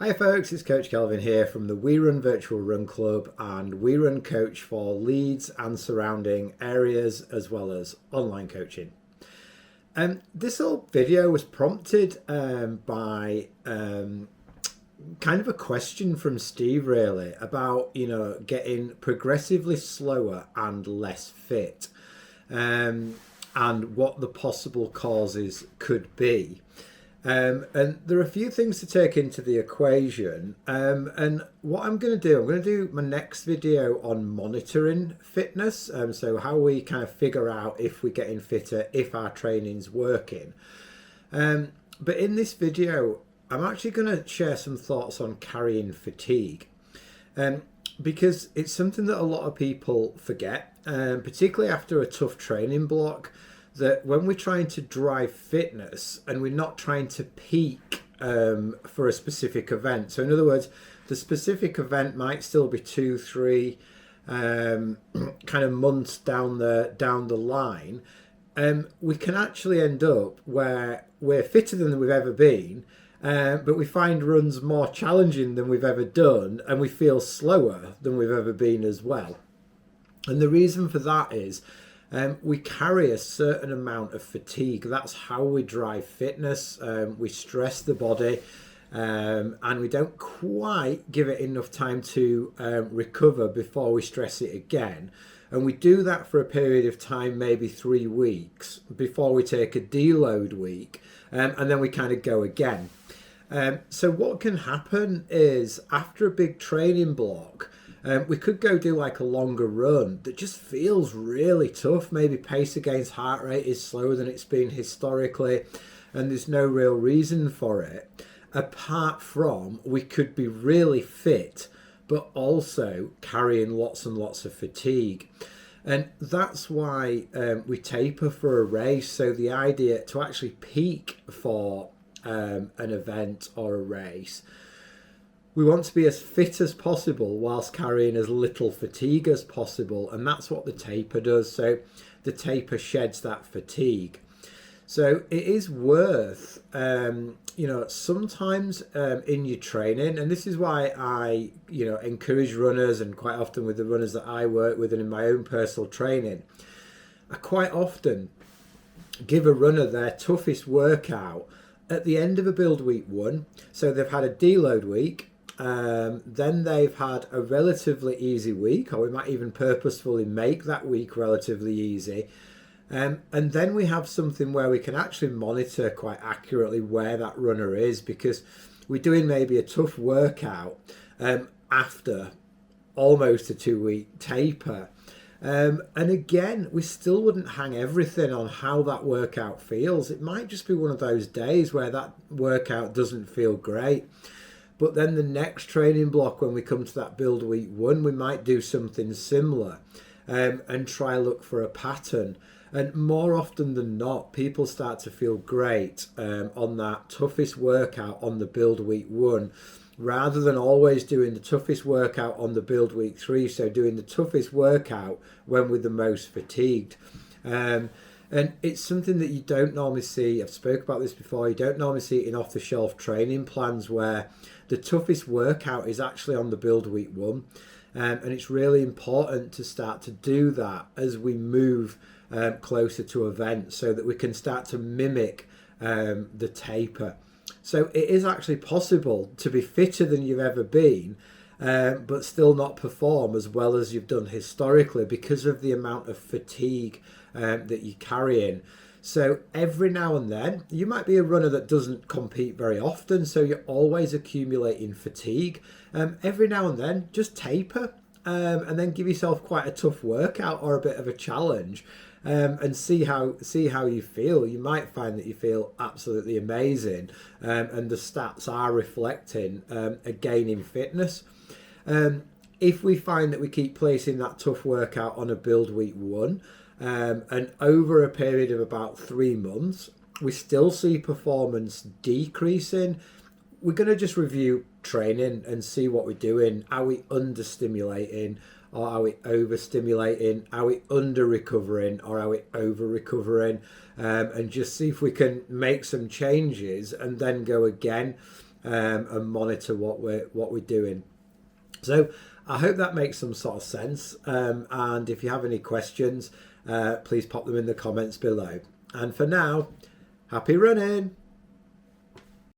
Hi folks, it's Coach Kelvin here from the We Run Virtual Run Club and We Run Coach for Leeds and surrounding areas as well as online coaching. This little video was prompted by kind of a question from Steve really about, getting progressively slower and less fit and what the possible causes could be. And there are a few things to take into the equation. And what I'm going to do my next video on monitoring fitness. So how we kind of figure out if we're getting fitter, if our training's working. But in this video, I'm actually going to share some thoughts on carrying fatigue. Because it's something that a lot of people forget, particularly after a tough training block. That when we're trying to drive fitness and we're not trying to peak for a specific event. So in other words, the specific event might still be 2-3 kind of months down the line. We can actually end up where we're fitter than we've ever been, but we find runs more challenging than we've ever done, and we feel slower than we've ever been as well. And the reason for that is we carry a certain amount of fatigue. That's how we drive fitness. We stress the body and we don't quite give it enough time to recover before we stress it again. And we do that for a period of time, maybe 3 weeks, before we take a deload week, and then we kind of go again. So what can happen is after a big training block, we could go do like a longer run that just feels really tough. Maybe pace against heart rate is slower than it's been historically, and there's no real reason for it. Apart from we could be really fit, but also carrying lots and lots of fatigue. And that's why we taper for a race. So the idea to actually peak for an event or a race, we want to be as fit as possible whilst carrying as little fatigue as possible, and that's what the taper does. So the taper sheds that fatigue. So it is worth, sometimes in your training, and this is why I, encourage runners, and quite often with the runners that I work with and in my own personal training, I quite often give a runner their toughest workout at the end of a build week 1. So they've had a deload week. Then they've had a relatively easy week, or we might even purposefully make that week relatively easy. And then we have something where we can actually monitor quite accurately where that runner is, because we're doing maybe a tough workout after almost a 2-week taper. And again, we still wouldn't hang everything on how that workout feels. It might just be one of those days where that workout doesn't feel great. But then the next training block, when we come to that build week 1, we might do something similar and try look for a pattern. And more often than not, people start to feel great on that toughest workout on the build week 1, rather than always doing the toughest workout on the build week 3. So doing the toughest workout when we're the most fatigued. And it's something that you don't normally see. I've spoke about this before. You don't normally see it in off-the-shelf training plans where the toughest workout is actually on the build week 1. And it's really important to start to do that as we move closer to events, so that we can start to mimic the taper. So it is actually possible to be fitter than you've ever been, but still not perform as well as you've done historically because of the amount of fatigue that you're carrying. So every now and then, you might be a runner that doesn't compete very often, so you're always accumulating fatigue. Every now and then, just taper and then give yourself quite a tough workout or a bit of a challenge, and see how you feel. You might find that you feel absolutely amazing, and the stats are reflecting a gain in fitness. If we find that we keep placing that tough workout on a build week 1, and over a period of about 3 months, we still see performance decreasing, we're going to just review training and see what we're doing. Are we understimulating, or are we overstimulating? Are we under recovering, or are we over recovering? And just see if we can make some changes and then go again. and monitor what we're doing. So I hope that makes some sort of sense. And if you have any questions, please pop them in the comments below. And for now, happy running.